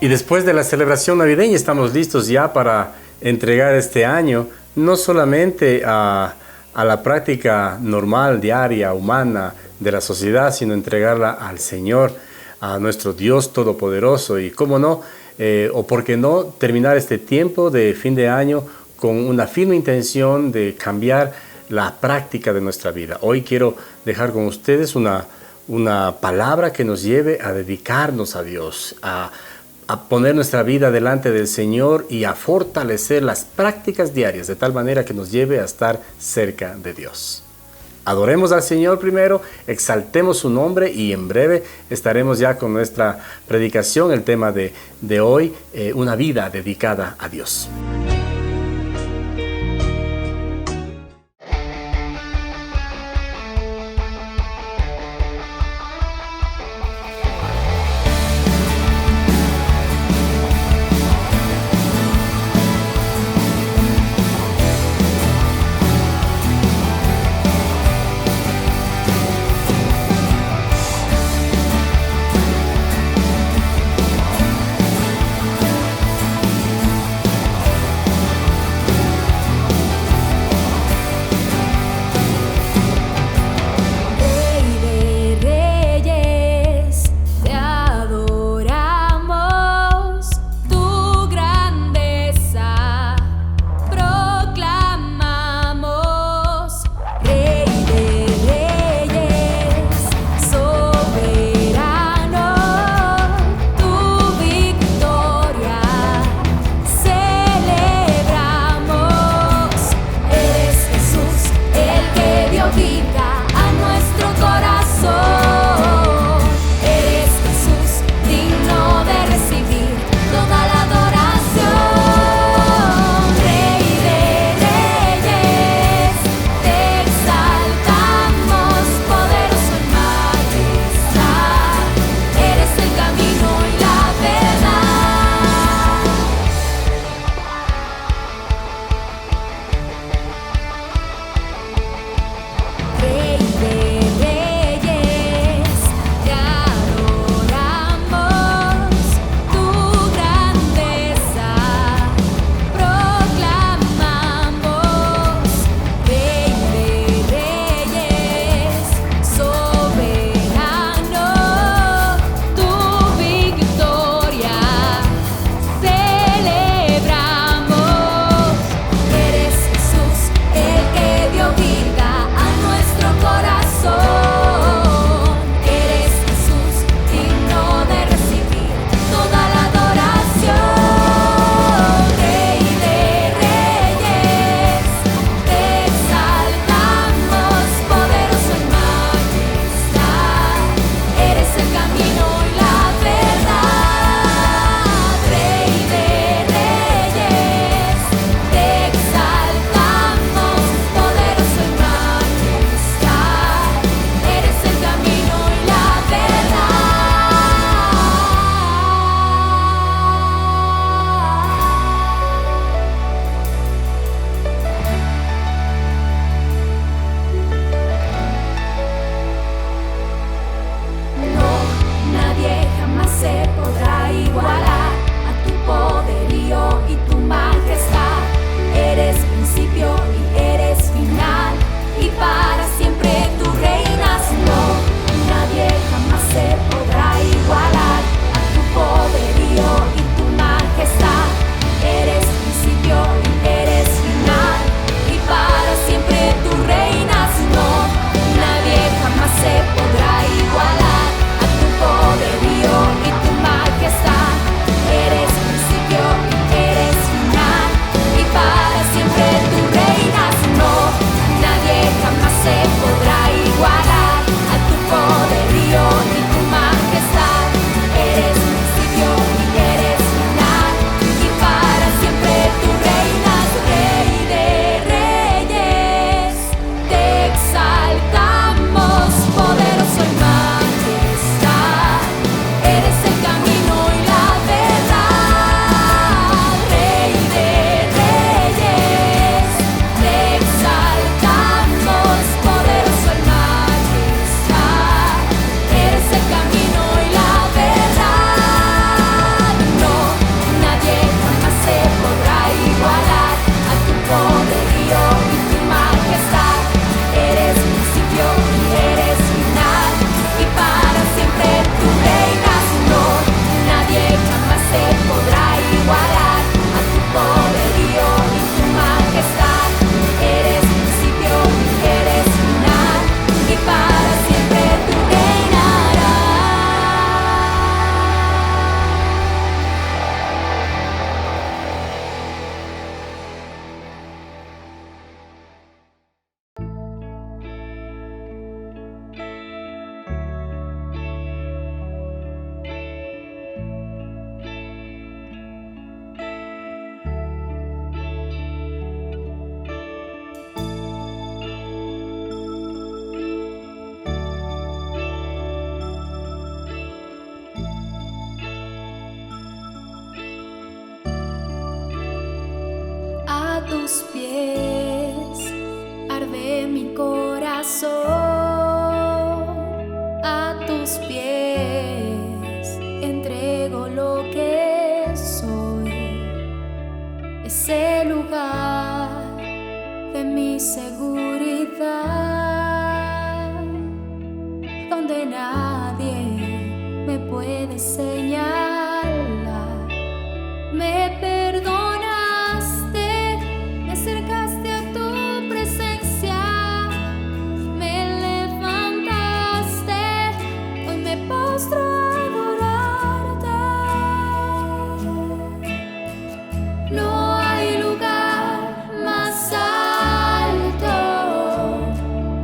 Y después de la celebración navideña estamos listos ya para entregar este año no solamente a la práctica normal, diaria, humana de la sociedad, sino entregarla al Señor, a nuestro Dios Todopoderoso. Y cómo no, o por qué no, terminar este tiempo de fin de año con una firme intención de cambiar la práctica de nuestra vida. Hoy quiero dejar con ustedes una palabra que nos lleve a dedicarnos a Dios, a poner nuestra vida delante del Señor y a fortalecer las prácticas diarias de tal manera que nos lleve a estar cerca de Dios. Adoremos al Señor primero, exaltemos su nombre y en breve estaremos ya con nuestra predicación, el tema de hoy, una vida dedicada a Dios. corazón a tus pies, entrego lo que soy, ese lugar de mi seguridad, donde nadie me puede señalar. Me perdonaste, me acercaste a tu presencia, me levantaste, hoy me postro a adorarte. No hay lugar más alto,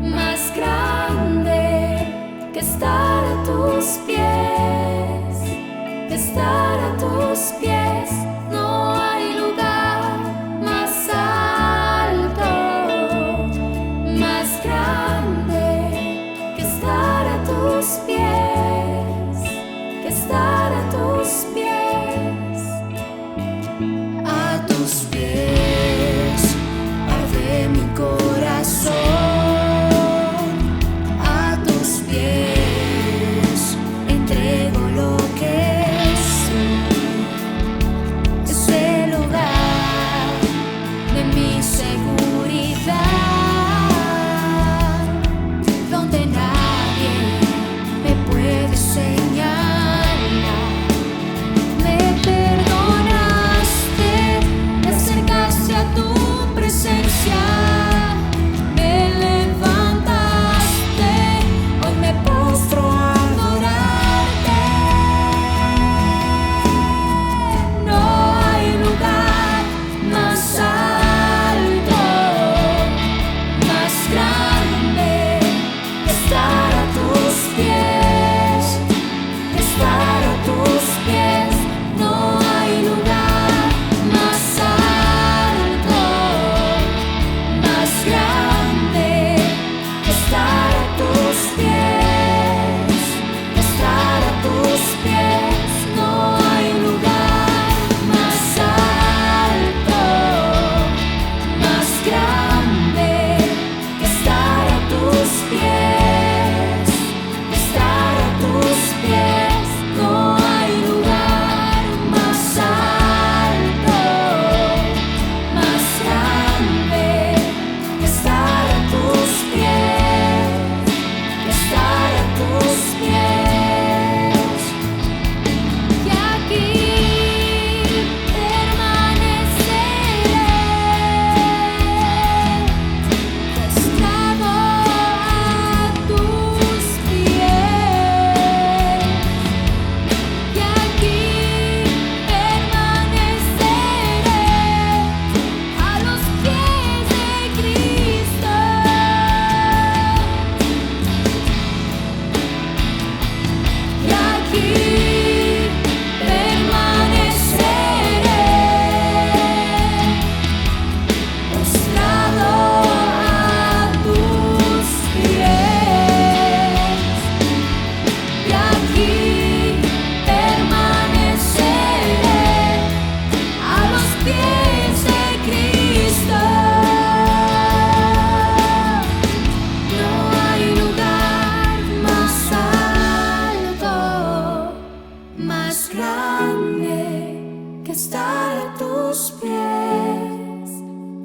más grande que estar a tus pies, que estar a tus pies. No hay lugar más alto, más grande que estar a tus pies, que estar a tus pies. A tus pies arde mi corazón, a tus pies entrego lo que soy, ese lugar de mi seguridad, donde nadie me puede señalar. Me perdonaste, me acercaste a tu presencia, me levantaste, hoy me postro a adorarte. No hay lugar más alto, más grande que estar a tus pies, que estar a tus pies. No hay lugar más alto, más grande que estar a tus pies, que estar a tus pies. No hay lugar más alto, más grande que estar a tus pies, que estar a tus pies. No hay lugar más alto, más grande que estar a tus pies, que estar a tus pies. Y aquí permaneceré, postrado a tus pies. Y aquí permaneceré a los pies de Cristo. Y aquí permaneceré, postrado a tus pies. Y aquí permaneceré a los pies de Cristo. No hay lugar más alto, más grande que estar a tus pies,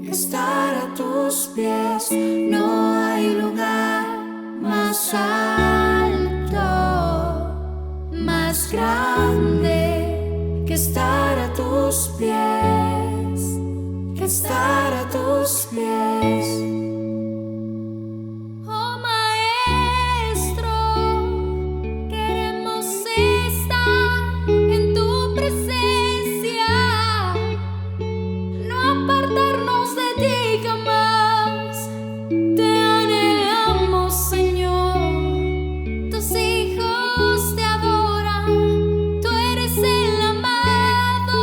que estar a tus pies. No hay lugar más alto, más grande que estar a tus pies, que estar a tus pies. Oh Maestro, queremos estar en tu presencia, no apartarnos de ti jamás. Te anhelamos, Señor, tus hijos te adoran, tú eres el amado,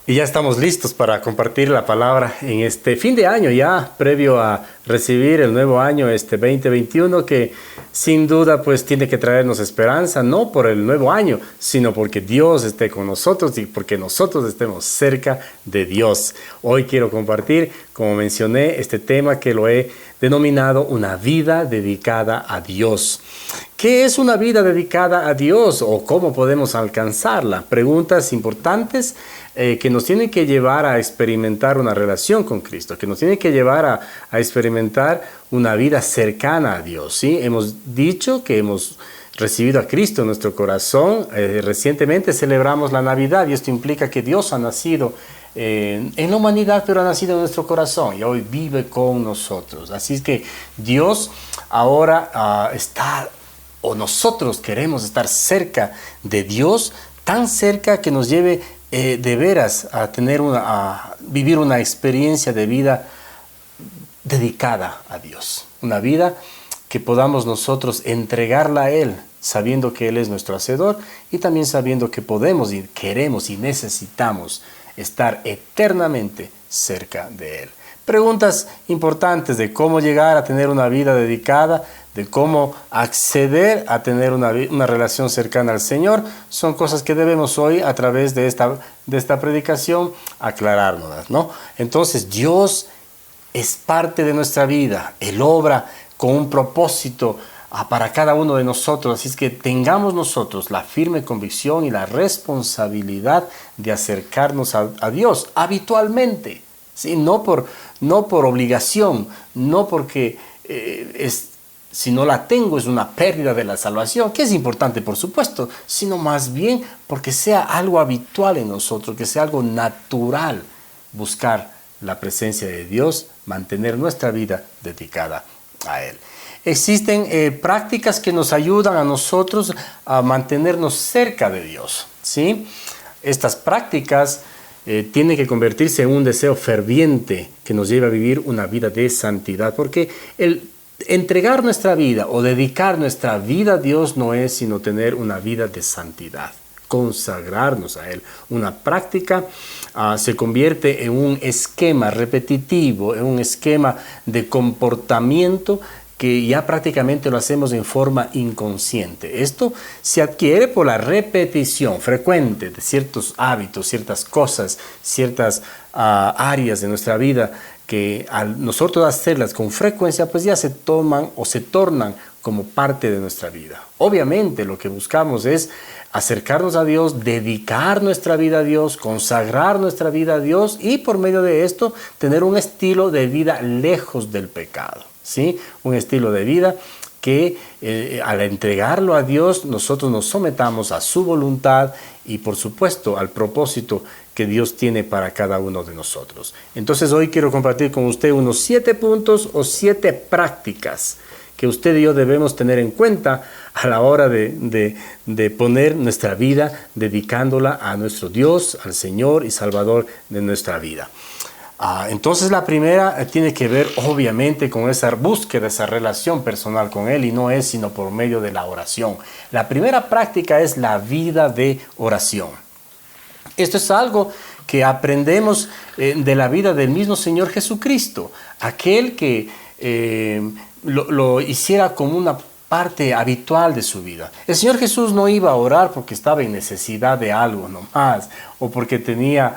Y ya estamos listos para compartir la palabra en este fin de año ya, previo a recibir el nuevo año, este 2021, que sin duda pues tiene que traernos esperanza, no por el nuevo año, sino porque Dios esté con nosotros y porque nosotros estemos cerca de Dios. Hoy quiero compartir, como mencioné, este tema que lo he denominado una vida dedicada a Dios. ¿Qué es una vida dedicada a Dios o cómo podemos alcanzarla? Preguntas importantes que nos tienen que llevar a experimentar una relación con Cristo, que nos tienen que llevar a experimentar una vida cercana a Dios, ¿sí? Hemos dicho que hemos recibido a Cristo en nuestro corazón. Recientemente celebramos la Navidad y esto implica que Dios ha nacido en la humanidad, pero ha nacido en nuestro corazón y hoy vive con nosotros. Así es que Dios ahora está, o nosotros queremos estar cerca de Dios, tan cerca que nos lleve de veras a vivir una experiencia de vida dedicada a Dios. Una vida que podamos nosotros entregarla a Él, sabiendo que Él es nuestro hacedor y también sabiendo que podemos y queremos y necesitamos estar eternamente cerca de Él. Preguntas importantes de cómo llegar a tener una vida dedicada, de cómo acceder a tener una relación cercana al Señor, son cosas que debemos hoy a través de esta predicación aclararnos, ¿no? Entonces Dios es parte de nuestra vida, Él obra con un propósito para cada uno de nosotros, así es que tengamos nosotros la firme convicción y la responsabilidad de acercarnos a Dios habitualmente, ¿sí? No por obligación, no porque si no la tengo es una pérdida de la salvación, que es importante por supuesto, sino más bien porque sea algo habitual en nosotros, que sea algo natural buscar la presencia de Dios, mantener nuestra vida dedicada a Él. Existen prácticas que nos ayudan a nosotros a mantenernos cerca de Dios, ¿sí? Estas prácticas tienen que convertirse en un deseo ferviente que nos lleve a vivir una vida de santidad, porque el entregar nuestra vida o dedicar nuestra vida a Dios no es sino tener una vida de santidad, consagrarnos a Él. Una práctica se convierte en un esquema repetitivo, en un esquema de comportamiento que ya prácticamente lo hacemos en forma inconsciente. Esto se adquiere por la repetición frecuente de ciertos hábitos, ciertas cosas, ciertas áreas de nuestra vida que al nosotros hacerlas con frecuencia, pues ya se toman o se tornan como parte de nuestra vida. Obviamente lo que buscamos es acercarnos a Dios, dedicar nuestra vida a Dios, consagrar nuestra vida a Dios y por medio de esto tener un estilo de vida lejos del pecado, ¿sí? Un estilo de vida que al entregarlo a Dios nosotros nos sometamos a su voluntad y por supuesto al propósito que Dios tiene para cada uno de nosotros. Entonces hoy quiero compartir con usted unos 7 puntos o 7 prácticas que usted y yo debemos tener en cuenta a la hora de poner nuestra vida dedicándola a nuestro Dios, al Señor y Salvador de nuestra vida. Entonces la primera tiene que ver obviamente con esa búsqueda, esa relación personal con Él y no es sino por medio de la oración. La primera práctica es la vida de oración. Esto es algo que aprendemos de la vida del mismo Señor Jesucristo, aquel que lo hiciera como una parte habitual de su vida. El Señor Jesús no iba a orar porque estaba en necesidad de algo nomás, o porque tenía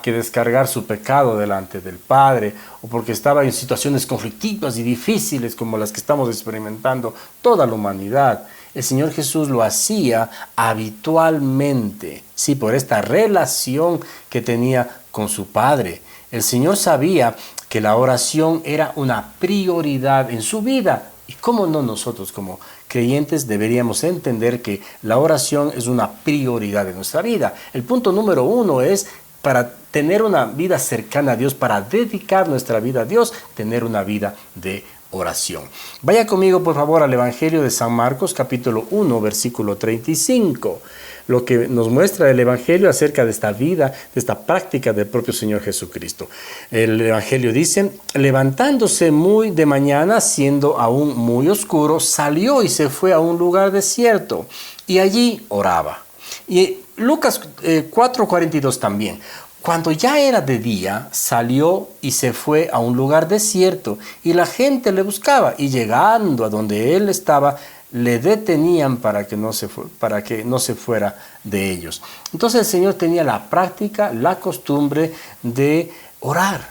que descargar su pecado delante del Padre, o porque estaba en situaciones conflictivas y difíciles como las que estamos experimentando toda la humanidad. El Señor Jesús lo hacía habitualmente, sí, por esta relación que tenía con su Padre. El Señor sabía que la oración era una prioridad en su vida. Y cómo no nosotros como creyentes deberíamos entender que la oración es una prioridad de nuestra vida. El punto número 1 es para tener una vida cercana a Dios, para dedicar nuestra vida a Dios, tener una vida de oración. Vaya conmigo por favor al Evangelio de San Marcos capítulo 1 versículo 35. Lo que nos muestra el Evangelio acerca de esta vida, de esta práctica del propio Señor Jesucristo. El Evangelio dice: levantándose muy de mañana, siendo aún muy oscuro, salió y se fue a un lugar desierto y allí oraba. Y Lucas 4:42 también. Cuando ya era de día, salió y se fue a un lugar desierto, y la gente le buscaba, y llegando a donde él estaba, le detenían para que no se fuera de ellos. Entonces el Señor tenía la práctica, la costumbre de orar.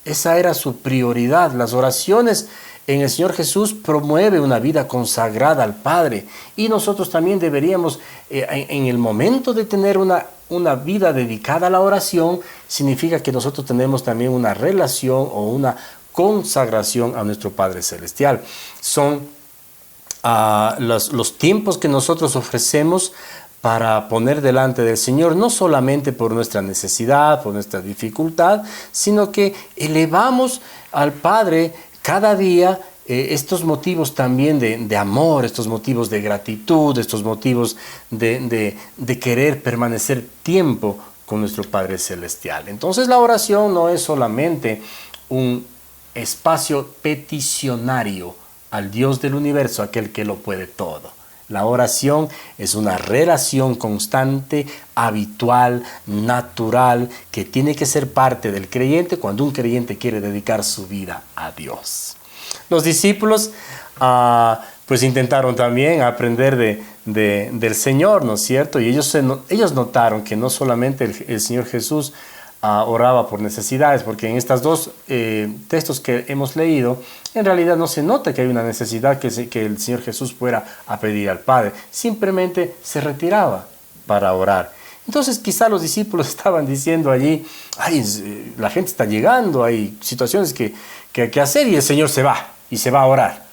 Esa era su prioridad. Las oraciones en el Señor Jesús promueve una vida consagrada al Padre, y nosotros también deberíamos, en el momento de tener una vida dedicada a la oración, significa que nosotros tenemos también una relación o una consagración a nuestro Padre Celestial. Son los tiempos que nosotros ofrecemos para poner delante del Señor, no solamente por nuestra necesidad, por nuestra dificultad, sino que elevamos al Padre cada día estos motivos también de amor, estos motivos de gratitud, estos motivos de querer permanecer tiempo con nuestro Padre Celestial. Entonces la oración no es solamente un espacio peticionario al Dios del universo, aquel que lo puede todo. La oración es una relación constante, habitual, natural, que tiene que ser parte del creyente cuando un creyente quiere dedicar su vida a Dios. Los discípulos pues intentaron también aprender del Señor, ¿no es cierto? Y ellos notaron que no solamente el Señor Jesús oraba por necesidades, porque en estos dos textos que hemos leído, en realidad no se nota que hay una necesidad que el Señor Jesús fuera a pedir al Padre. Simplemente se retiraba para orar. Entonces quizá los discípulos estaban diciendo allí, ay, la gente está llegando, hay situaciones que hacer, y el Señor se va a orar.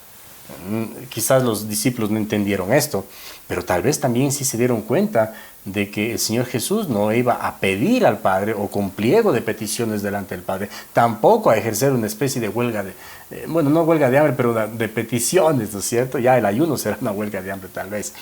Quizás los discípulos no entendieron esto, pero tal vez también sí se dieron cuenta de que el Señor Jesús no iba a pedir al Padre o con pliego de peticiones delante del Padre, tampoco a ejercer una especie de huelga no huelga de hambre, pero de peticiones, ¿no es cierto? Ya el ayuno será una huelga de hambre tal vez.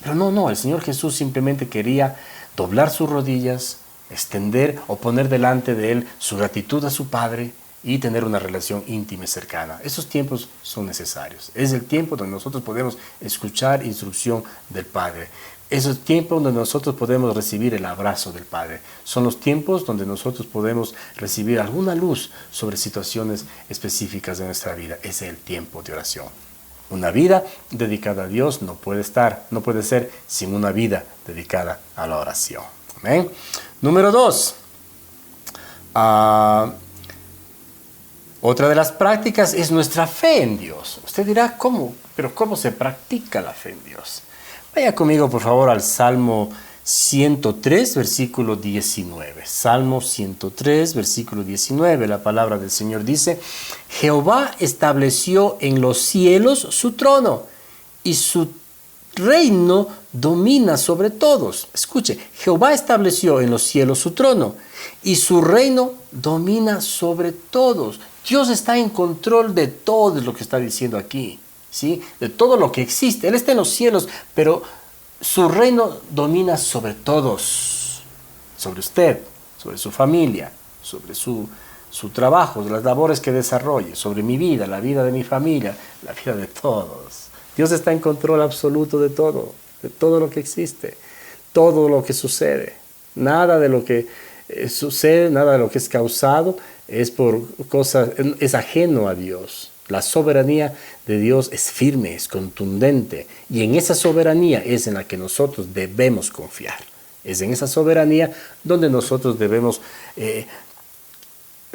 Pero no, el Señor Jesús simplemente quería doblar sus rodillas, extender o poner delante de Él su gratitud a su Padre y tener una relación íntima y cercana. Esos tiempos son necesarios. Es el tiempo donde nosotros podemos escuchar instrucción del Padre. Es el tiempo donde nosotros podemos recibir el abrazo del Padre. Son los tiempos donde nosotros podemos recibir alguna luz sobre situaciones específicas de nuestra vida. Es el tiempo de oración. Una vida dedicada a Dios no puede ser sin una vida dedicada a la oración. ¿Amén? Número 2. Otra de las prácticas es nuestra fe en Dios. Usted dirá, ¿cómo? ¿Pero cómo se practica la fe en Dios? Vaya conmigo, por favor, al Salmo 103, versículo 19. Salmo 103, versículo 19. La palabra del Señor dice, Jehová estableció en los cielos su trono, y su reino domina sobre todos. Escuche, Jehová estableció en los cielos su trono, y su reino domina sobre todos. Dios está en control de todo lo que está diciendo aquí, ¿sí? De todo lo que existe. Él está en los cielos, pero su reino domina sobre todos. Sobre usted, sobre su familia, sobre su trabajo, las labores que desarrolle, sobre mi vida, la vida de mi familia, la vida de todos. Dios está en control absoluto de todo lo que existe, todo lo que sucede. Nada de lo que sucede, nada de lo que es causado es ajeno a Dios. La soberanía de Dios es firme, es contundente, y en esa soberanía es en la que nosotros debemos confiar. Es en esa soberanía donde nosotros debemos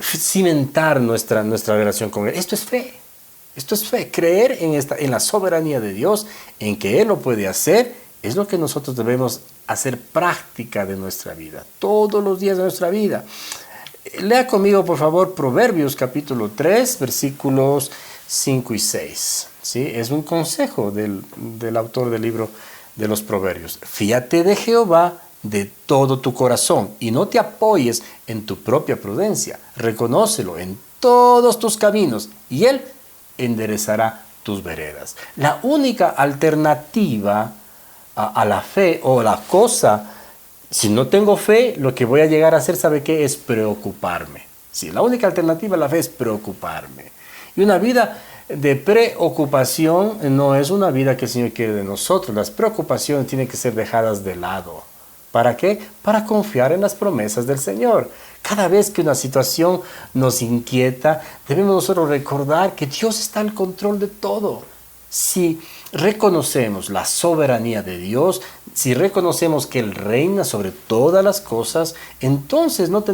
cimentar nuestra relación con Él. Esto es fe. Esto es fe. Creer en la soberanía de Dios, en que Él lo puede hacer, es lo que nosotros debemos hacer práctica de nuestra vida, todos los días de nuestra vida. Lea conmigo, por favor, Proverbios capítulo 3, versículos 5 y 6. ¿Sí? Es un consejo del autor del libro de los Proverbios. Fíate de Jehová de todo tu corazón y no te apoyes en tu propia prudencia. Reconócelo en todos tus caminos y Él enderezará tus veredas. La única alternativa a la fe o la cosa, si no tengo fe, lo que voy a llegar a hacer, ¿sabe qué? Es preocuparme. Sí, la única alternativa a la fe es preocuparme. Y una vida de preocupación no es una vida que el Señor quiere de nosotros. Las preocupaciones tienen que ser dejadas de lado. ¿Para qué? Para confiar en las promesas del Señor. Cada vez que una situación nos inquieta, debemos nosotros recordar que Dios está al control de todo. Si reconocemos la soberanía de Dios, si reconocemos que Él reina sobre todas las cosas, entonces no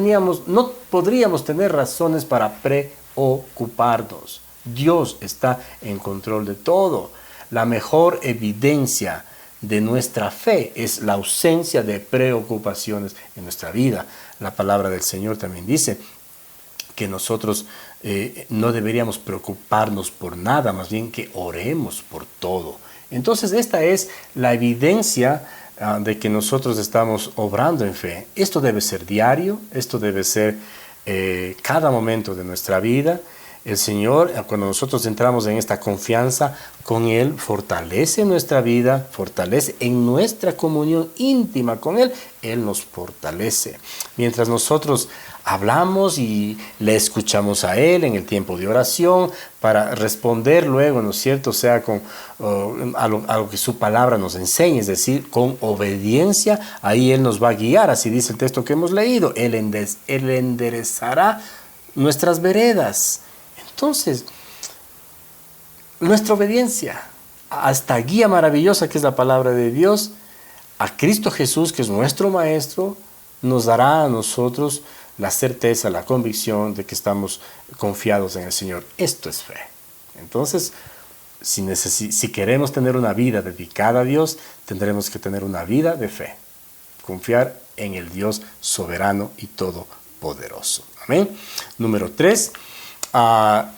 podríamos tener razones para preocuparnos. Dios está en control de todo. La mejor evidencia de nuestra fe es la ausencia de preocupaciones en nuestra vida. La palabra del Señor también dice que nosotros no deberíamos preocuparnos por nada, más bien que oremos por todo. Entonces esta es la evidencia de que nosotros estamos obrando en fe. Esto debe ser diario, esto debe ser cada momento de nuestra vida. El Señor, cuando nosotros entramos en esta confianza con Él, fortalece nuestra vida, fortalece en nuestra comunión íntima con Él, Él nos fortalece. Mientras nosotros hablamos y le escuchamos a Él en el tiempo de oración para responder luego, ¿no es cierto? O sea, a lo que su palabra nos enseña, es decir, con obediencia, ahí Él nos va a guiar, así dice el texto que hemos leído, Él enderezará nuestras veredas. Entonces, nuestra obediencia a esta guía maravillosa que es la palabra de Dios, a Cristo Jesús, que es nuestro Maestro, nos dará a nosotros la certeza, la convicción de que estamos confiados en el Señor. Esto es fe. Entonces, si queremos tener una vida dedicada a Dios, tendremos que tener una vida de fe. Confiar en el Dios soberano y todopoderoso. Amén. Número 3. Otra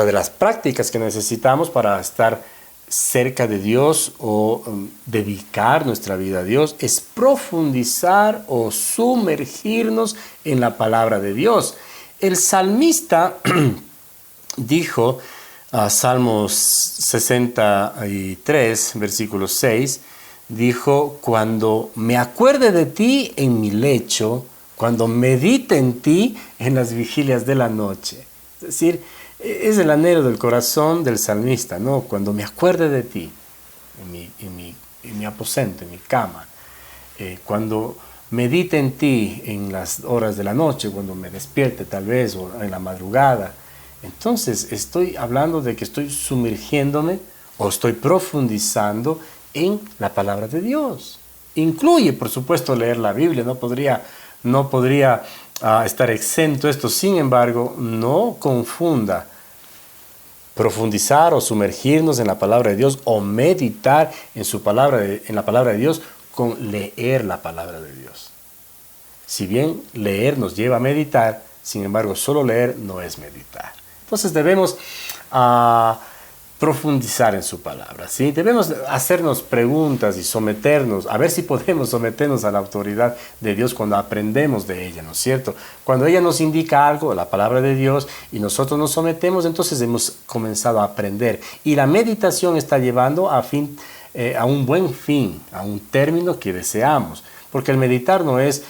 de las prácticas que necesitamos para estar cerca de Dios o dedicar nuestra vida a Dios es profundizar o sumergirnos en la palabra de Dios. El salmista dijo, Salmos 63, versículo 6, dijo: cuando me acuerde de ti en mi lecho, cuando medite en ti en las vigilias de la noche. Es decir, es el anhelo del corazón del salmista, ¿no? Cuando me acuerde de ti en mi aposento, en mi cama, cuando medite en ti en las horas de la noche, cuando me despierte tal vez, o en la madrugada. Entonces estoy hablando de que estoy sumergiéndome o estoy profundizando en la palabra de Dios. Incluye, por supuesto, leer la Biblia. No podría estar exento esto. Sin embargo, no confunda profundizar o sumergirnos en la palabra de Dios o meditar en la palabra de Dios con leer la palabra de Dios. Si bien leer nos lleva a meditar, sin embargo, solo leer no es meditar. Entonces debemos profundizar en su palabra, ¿sí? Debemos hacernos preguntas y someternos, a ver si podemos someternos a la autoridad de Dios cuando aprendemos de ella, ¿no es cierto? Cuando ella nos indica algo, la palabra de Dios, y nosotros nos sometemos, entonces hemos comenzado a aprender. Y la meditación está llevando a un buen fin, a un término que deseamos. Porque el meditar no es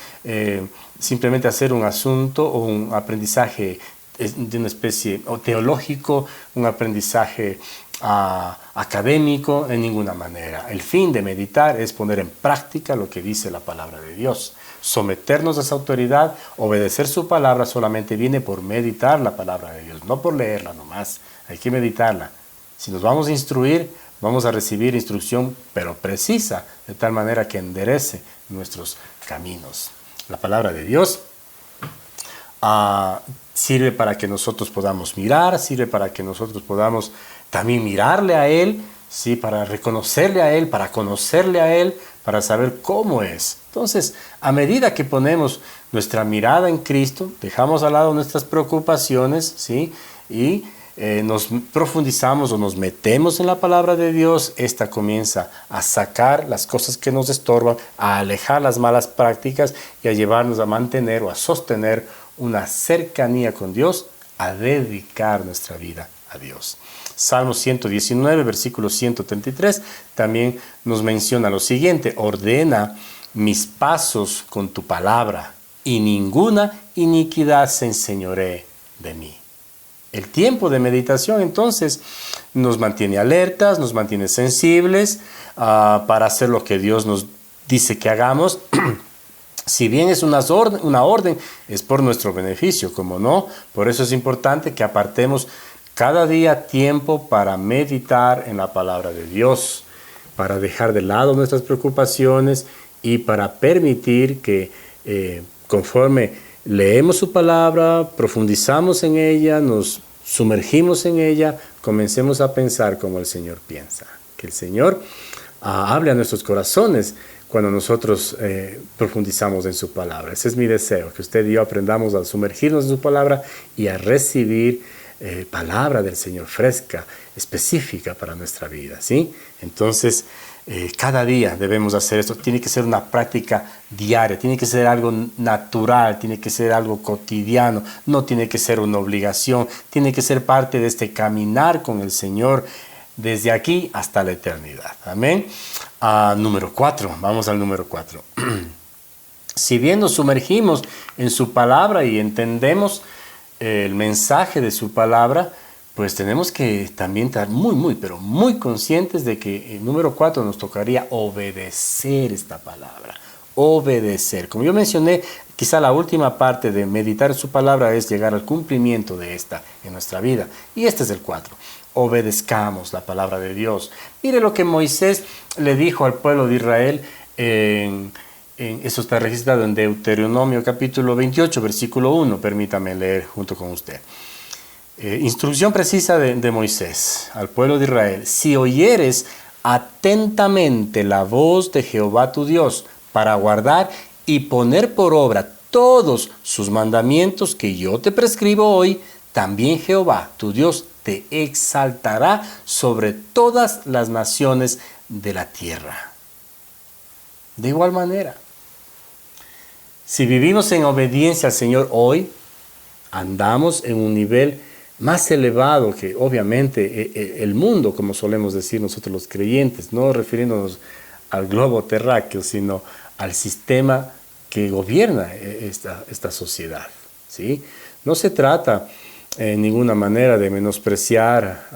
simplemente hacer un asunto o un aprendizaje de una especie o teológico, un aprendizaje académico, en ninguna manera. El fin de meditar es poner en práctica lo que dice la palabra de Dios. Someternos a esa autoridad, obedecer su palabra, solamente viene por meditar la palabra de Dios, no por leerla nomás. Hay que meditarla. Si nos vamos a instruir, vamos a recibir instrucción, pero precisa, de tal manera que enderece nuestros caminos. La palabra de Dios sirve para que nosotros podamos mirar, sirve para que nosotros podamos también mirarle a Él, ¿sí? Para reconocerle a Él, para conocerle a Él, para saber cómo es. Entonces, a medida que ponemos nuestra mirada en Cristo, dejamos al lado nuestras preocupaciones, ¿sí? Y nos profundizamos o nos metemos en la palabra de Dios, esta comienza a sacar las cosas que nos estorban, a alejar las malas prácticas y a llevarnos a mantener o a sostener una cercanía con Dios, a dedicar nuestra vida a Dios. Salmo 119, versículo 133, también nos menciona lo siguiente: ordena mis pasos con tu palabra, y ninguna iniquidad se enseñoree de mí. El tiempo de meditación, entonces, nos mantiene alertas, nos mantiene sensibles para hacer lo que Dios nos dice que hagamos. Si bien es una orden, es por nuestro beneficio, como no. Por eso es importante que apartemos cada día tiempo para meditar en la palabra de Dios, para dejar de lado nuestras preocupaciones y para permitir que conforme leemos su palabra, profundizamos en ella, nos sumergimos en ella, comencemos a pensar como el Señor piensa. Que el Señor hable a nuestros corazones cuando nosotros profundizamos en su palabra. Ese es mi deseo, que usted y yo aprendamos a sumergirnos en su palabra y a recibir palabra del Señor fresca, específica para nuestra vida, ¿sí? Entonces, cada día debemos hacer esto. Tiene que ser una práctica diaria, tiene que ser algo natural, tiene que ser algo cotidiano, no tiene que ser una obligación, tiene que ser parte de este caminar con el Señor desde aquí hasta la eternidad. Amén. Número 4, vamos al número 4. Si bien nos sumergimos en su palabra y entendemos el mensaje de su palabra, pues tenemos que también estar pero muy conscientes de que el número 4 nos tocaría obedecer esta palabra. Obedecer. Como yo mencioné, quizá la última parte de meditar en su palabra es llegar al cumplimiento de esta en nuestra vida. Y este es el 4. Obedezcamos la palabra de Dios. Mire lo que Moisés le dijo al pueblo de Israel eso está registrado en Deuteronomio capítulo 28, versículo 1. Permítame leer junto con usted. Instrucción precisa de Moisés al pueblo de Israel. Si oyeres atentamente la voz de Jehová tu Dios para guardar y poner por obra todos sus mandamientos que yo te prescribo hoy, también Jehová tu Dios te exaltará sobre todas las naciones de la tierra. De igual manera, si vivimos en obediencia al Señor hoy, andamos en un nivel más elevado que obviamente el mundo, como solemos decir nosotros los creyentes, no refiriéndonos al globo terráqueo, sino al sistema que gobierna esta sociedad, ¿sí? No se trata en ninguna manera de menospreciar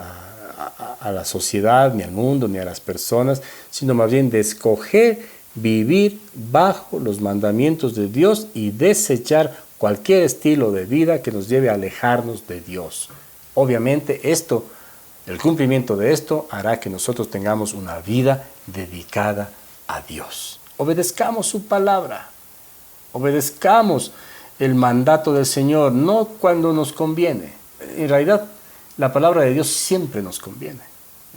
a la sociedad, ni al mundo, ni a las personas, sino más bien de escoger vivir bajo los mandamientos de Dios y desechar cualquier estilo de vida que nos lleve a alejarnos de Dios. Obviamente el cumplimiento de esto hará que nosotros tengamos una vida dedicada a Dios. Obedezcamos su palabra, obedezcamos el mandato del Señor, no cuando nos conviene. En realidad, la palabra de Dios siempre nos conviene.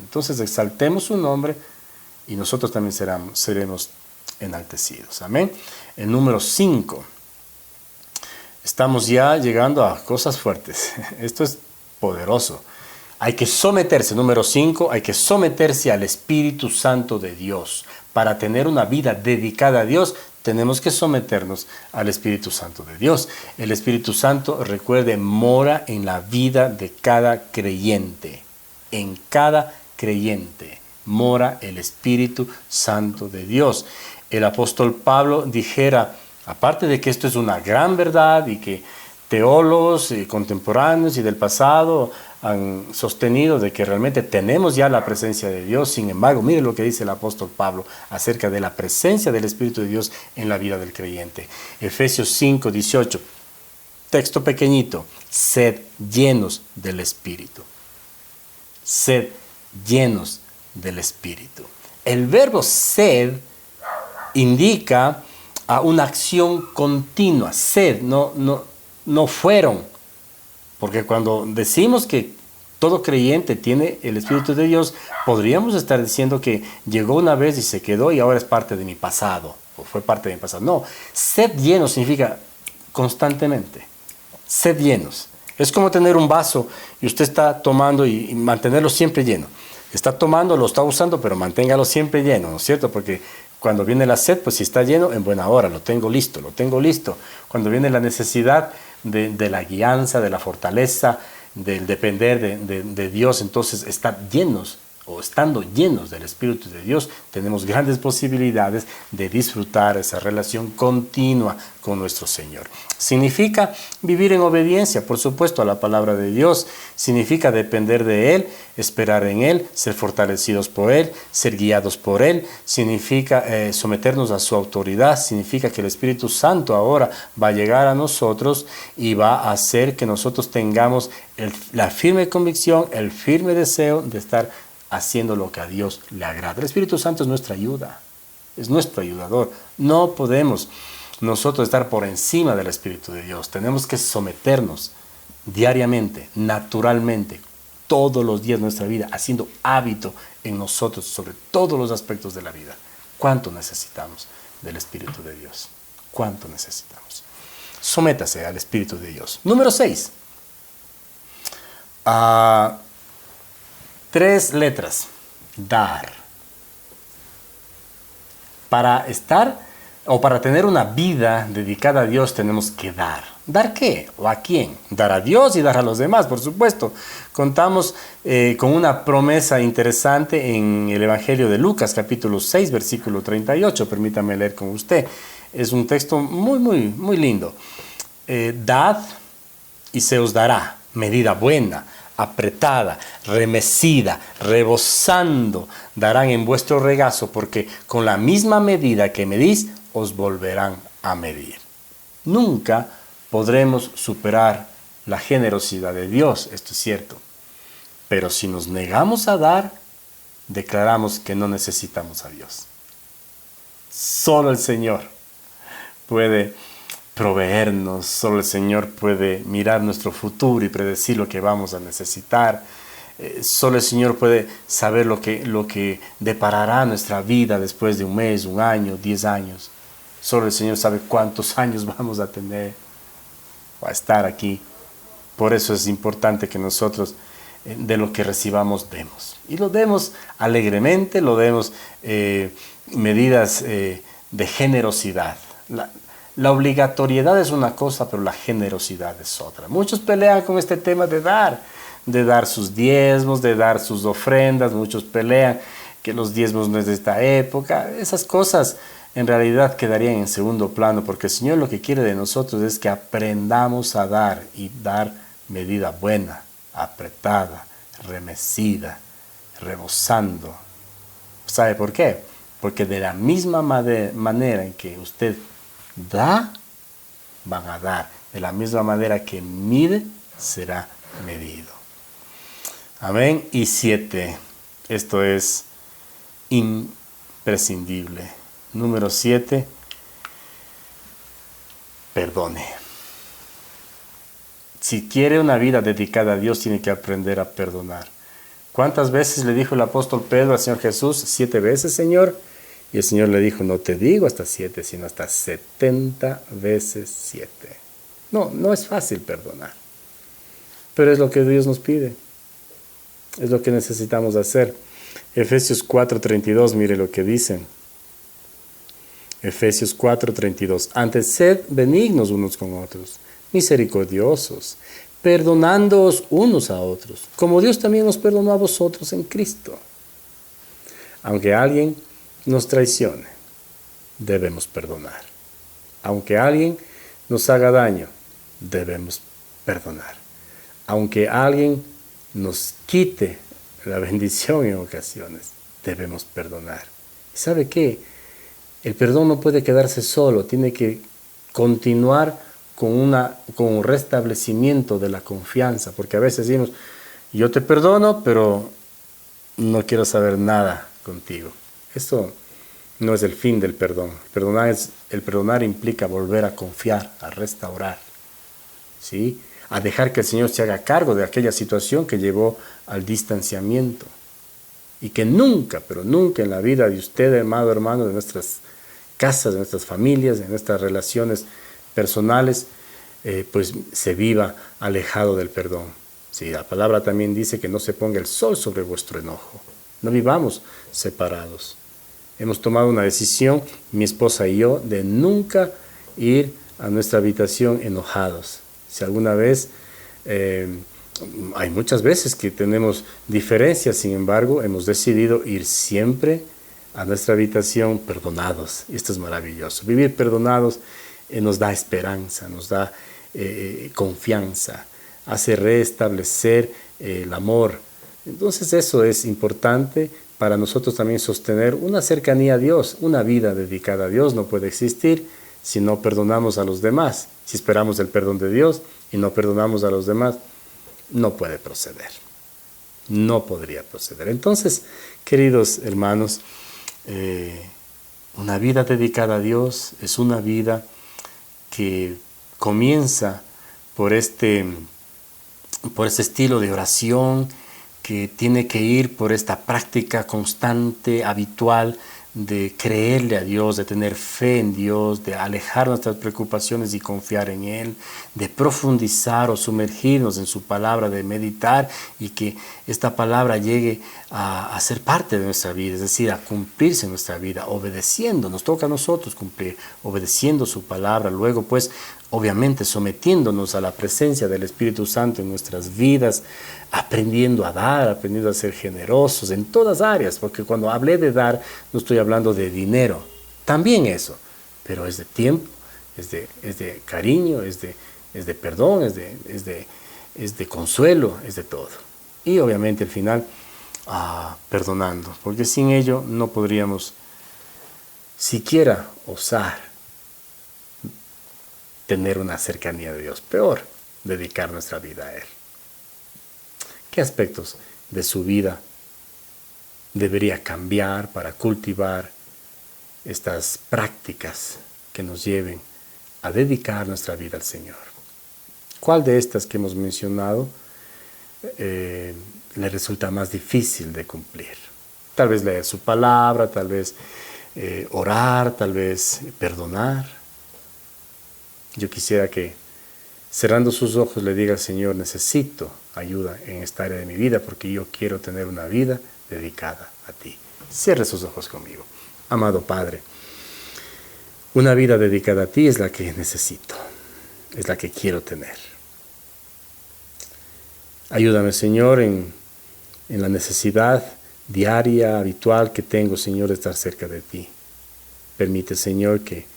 Entonces exaltemos su nombre y nosotros también seremos enaltecidos. Amén. El número 5. Estamos ya llegando a cosas fuertes. Esto es poderoso. Hay que someterse, número 5, hay que someterse al Espíritu Santo de Dios. Para tener una vida dedicada a Dios, tenemos que someternos al Espíritu Santo de Dios. El Espíritu Santo, recuerde, mora en la vida de cada creyente. En cada creyente mora el Espíritu Santo de Dios. El apóstol Pablo dijera, aparte de que esto es una gran verdad y que teólogos contemporáneos y del pasado han sostenido de que realmente tenemos ya la presencia de Dios, sin embargo, mire lo que dice el apóstol Pablo acerca de la presencia del Espíritu de Dios en la vida del creyente. Efesios 5, 18, texto pequeñito, sed llenos del Espíritu. Sed llenos del Espíritu. El verbo sed indica a una acción continua. Sed, no fueron. Porque cuando decimos que todo creyente tiene el Espíritu de Dios, podríamos estar diciendo que llegó una vez y se quedó y ahora es parte de mi pasado, o fue parte de mi pasado. No, sed llenos significa constantemente. Sed llenos. Es como tener un vaso y usted está tomando y mantenerlo siempre lleno. Está tomando, lo está usando, pero manténgalo siempre lleno, ¿no es cierto? Porque cuando viene la sed, pues si está lleno, en buena hora, lo tengo listo. Cuando viene la necesidad de la guianza, de la fortaleza, del depender de Dios, entonces estar llenos o estando llenos del Espíritu de Dios, tenemos grandes posibilidades de disfrutar esa relación continua con nuestro Señor. Significa vivir en obediencia, por supuesto, a la palabra de Dios. Significa depender de Él, esperar en Él, ser fortalecidos por Él, ser guiados por Él. Significa someternos a su autoridad. Significa que el Espíritu Santo ahora va a llegar a nosotros y va a hacer que nosotros tengamos la firme convicción, el firme deseo de estar haciendo lo que a Dios le agrada. El Espíritu Santo es nuestra ayuda, es nuestro ayudador. No podemos nosotros estar por encima del Espíritu de Dios. Tenemos que someternos diariamente, naturalmente, todos los días de nuestra vida, haciendo hábito en nosotros sobre todos los aspectos de la vida. ¿Cuánto necesitamos del Espíritu de Dios? ¿Cuánto necesitamos? Sométase al Espíritu de Dios. Número 6. 3 letras. Dar. Para estar o para tener una vida dedicada a Dios tenemos que dar. ¿Dar qué? ¿O a quién? Dar a Dios y dar a los demás, por supuesto. Contamos con una promesa interesante en el Evangelio de Lucas, capítulo 6, versículo 38. Permítame leer con usted. Es un texto muy lindo. Dad y se os dará medida buena, apretada, remecida, rebosando, darán en vuestro regazo, porque con la misma medida que medís, os volverán a medir. Nunca podremos superar la generosidad de Dios, esto es cierto. Pero si nos negamos a dar, declaramos que no necesitamos a Dios. Solo el Señor puede proveernos, solo el Señor puede mirar nuestro futuro y predecir lo que vamos a necesitar. Solo el Señor puede saber lo que deparará nuestra vida después de un mes, un año, 10 años. Solo el Señor sabe cuántos años vamos a tener a estar aquí. Por eso es importante que nosotros de lo que recibamos demos. Y lo demos alegremente, lo demos medidas de generosidad. La obligatoriedad es una cosa, pero la generosidad es otra. Muchos pelean con este tema de dar sus diezmos, de dar sus ofrendas. Muchos pelean que los diezmos no es de esta época. Esas cosas en realidad quedarían en segundo plano, porque el Señor lo que quiere de nosotros es que aprendamos a dar y dar medida buena, apretada, remecida, rebosando. ¿Sabe por qué? Porque de la misma manera en que usted da, van a dar. De la misma manera que mide, será medido. Amén. Y 7. Esto es imprescindible. Número 7. Perdone. Si quiere una vida dedicada a Dios, tiene que aprender a perdonar. ¿Cuántas veces le dijo el apóstol Pedro al Señor Jesús? 7 veces, Señor. Y el Señor le dijo, no te digo hasta 7, sino hasta 70 veces 7. No es fácil perdonar. Pero es lo que Dios nos pide. Es lo que necesitamos hacer. Efesios 4:32, mire lo que dicen. Efesios 4:32. Antes sed benignos unos con otros, misericordiosos, perdonándoos unos a otros, como Dios también nos perdonó a vosotros en Cristo. Aunque alguien nos traicione, debemos perdonar. Aunque alguien nos haga daño, debemos perdonar. Aunque alguien nos quite la bendición en ocasiones, debemos perdonar. ¿Y sabe qué? El perdón no puede quedarse solo, tiene que continuar con un restablecimiento de la confianza, porque a veces decimos, yo te perdono, pero no quiero saber nada contigo. Esto no es el fin del perdón. El perdonar implica volver a confiar, a restaurar, ¿sí? A dejar que el Señor se haga cargo de aquella situación que llevó al distanciamiento. Y que nunca, pero nunca en la vida de usted, hermano, de nuestras casas, de nuestras familias, de nuestras relaciones personales, pues se viva alejado del perdón. Sí, la palabra también dice que no se ponga el sol sobre vuestro enojo. No vivamos separados. Hemos tomado una decisión, mi esposa y yo, de nunca ir a nuestra habitación enojados. Si alguna vez hay muchas veces que tenemos diferencias, sin embargo, hemos decidido ir siempre a nuestra habitación perdonados. Y esto es maravilloso. Vivir perdonados nos da esperanza, nos da confianza, hace restablecer el amor. Entonces eso es importante para nosotros también sostener una cercanía a Dios. Una vida dedicada a Dios no puede existir si no perdonamos a los demás. Si esperamos el perdón de Dios y no perdonamos a los demás, no puede proceder. No podría proceder. Entonces, queridos hermanos, una vida dedicada a Dios es una vida que comienza por este estilo de oración, que tiene que ir por esta práctica constante, habitual, de creerle a Dios, de tener fe en Dios, de alejar nuestras preocupaciones y confiar en Él, de profundizar o sumergirnos en su palabra, de meditar y que esta palabra llegue a ser parte de nuestra vida, es decir, a cumplirse en nuestra vida, obedeciendo. Nos toca a nosotros cumplir, obedeciendo su palabra, luego pues obviamente sometiéndonos a la presencia del Espíritu Santo en nuestras vidas, aprendiendo a dar, aprendiendo a ser generosos en todas áreas, porque cuando hablé de dar, no estoy hablando de dinero, también eso, pero es de tiempo, es de cariño, es de perdón, es de consuelo, es de todo. Y obviamente al final, perdonando, porque sin ello no podríamos siquiera osar tener una cercanía de Dios, peor, dedicar nuestra vida a Él. ¿Qué aspectos de su vida debería cambiar para cultivar estas prácticas que nos lleven a dedicar nuestra vida al Señor? ¿Cuál de estas que hemos mencionado le resulta más difícil de cumplir? Tal vez leer su palabra, tal vez orar, tal vez perdonar. Yo quisiera que, cerrando sus ojos, le diga al Señor: necesito ayuda en esta área de mi vida porque yo quiero tener una vida dedicada a ti. Cierre sus ojos conmigo. Amado Padre, una vida dedicada a ti es la que necesito, es la que quiero tener. Ayúdame, Señor, en la necesidad diaria, habitual que tengo, Señor, de estar cerca de ti. Permite, Señor, que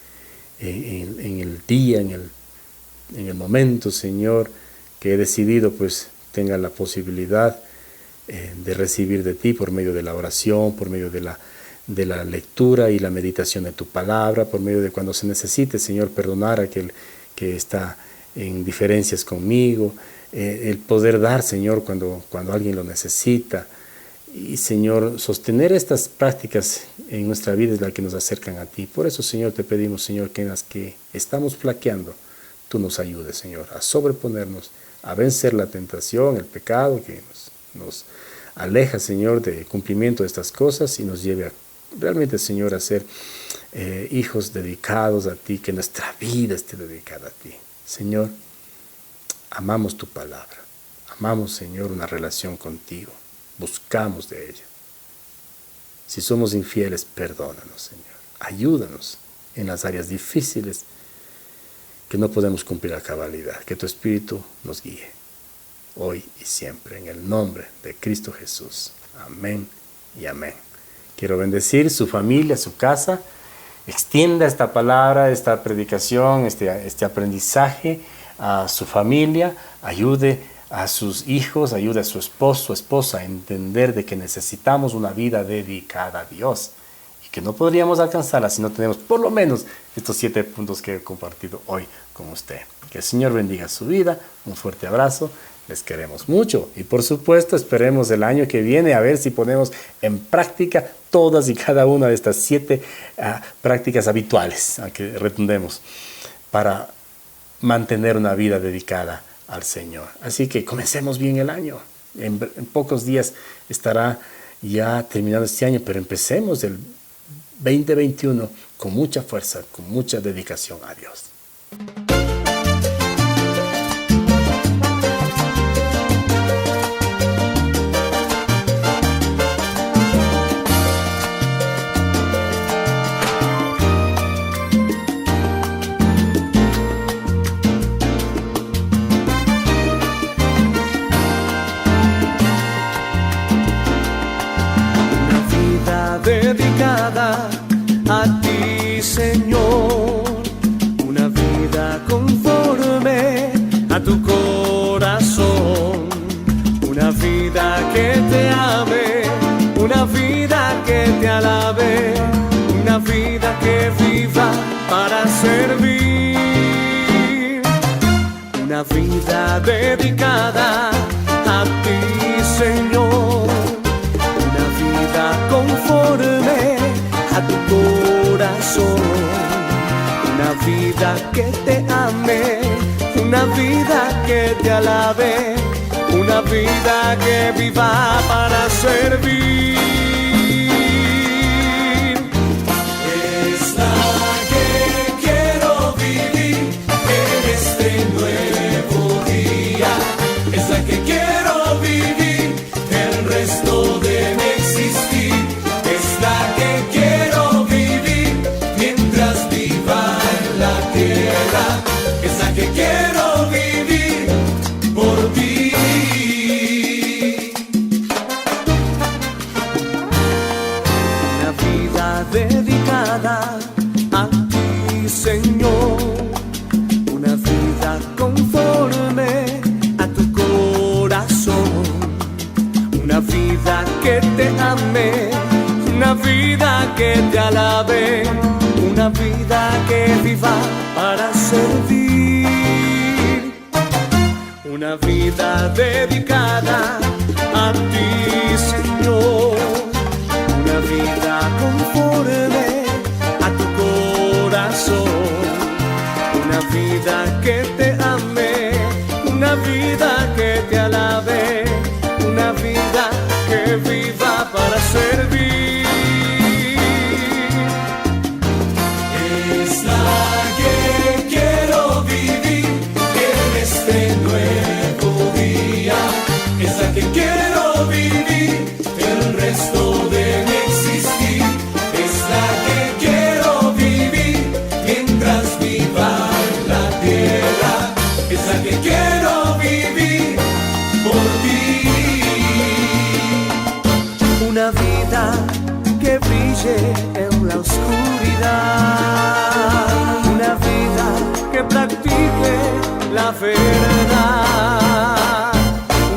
en el día, en el momento, Señor, que he decidido, pues tenga la posibilidad de recibir de ti por medio de la oración, por medio de la lectura y la meditación de tu palabra, por medio de cuando se necesite, Señor, perdonar a aquel que está en diferencias conmigo, el poder dar, Señor, cuando alguien lo necesita. Y, Señor, sostener estas prácticas en nuestra vida es la que nos acercan a ti. Por eso, Señor, te pedimos, Señor, que en las que estamos flaqueando, tú nos ayudes, Señor, a sobreponernos, a vencer la tentación, el pecado que nos aleja, Señor, del cumplimiento de estas cosas y nos lleve a realmente, Señor, a ser hijos dedicados a ti, que nuestra vida esté dedicada a ti. Señor, amamos tu palabra, amamos, Señor, una relación contigo. Buscamos de ella. Si somos infieles, perdónanos, Señor. Ayúdanos en las áreas difíciles que no podemos cumplir a cabalidad. Que tu Espíritu nos guíe hoy y siempre, en el nombre de Cristo Jesús. Amén y amén. Quiero bendecir su familia, su casa. Extienda esta palabra, esta predicación, este aprendizaje a su familia. Ayude a sus hijos, ayude a su esposo, su esposa a entender de que necesitamos una vida dedicada a Dios y que no podríamos alcanzarla si no tenemos por lo menos estos 7 puntos que he compartido hoy con usted. Que el Señor bendiga su vida. Un fuerte abrazo. Les queremos mucho y por supuesto esperemos el año que viene a ver si ponemos en práctica todas y cada una de estas 7 prácticas habituales a que retundemos para mantener una vida dedicada al Señor. Así que comencemos bien el año. En pocos días estará ya terminado este año, pero empecemos el 2021 con mucha fuerza, con mucha dedicación a Dios. dedicada a ti, Señor. Una vida conforme a tu corazón. Una vida que te ame, una vida que te alabe, una vida que viva para servir. Una vida dedicada a ti, Señor. Una vida conforme a tu corazón. Una vida que te ame, una vida que te alabe, una vida que viva para servir. Es la que quiero vivir en este nuevo día. Es la que quiero vivir el resto de mi existir. Es la que quiero vivir mientras viva en la tierra. Es la que quiero vivir por ti. Una vida dedicada a ti, Señor. Una vida conforme a tu corazón. Una vida que te ame, una vida que te alabe, una vida que viva para servir. Una vida dedicada a ti, Señor. Una vida conforme a tu corazón. Una vida que te ame, una vida que te alabe, una vida que viva para servir. Es la que quiero vivir en este nuevo día. Es la que quiero vivir el resto de mi existir. Es la que quiero vivir mientras viva en la tierra. Es la que quiero vivir por ti. Una vida que brille en la oscuridad. Una vida que practique la verdad.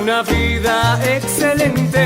Una vida excelente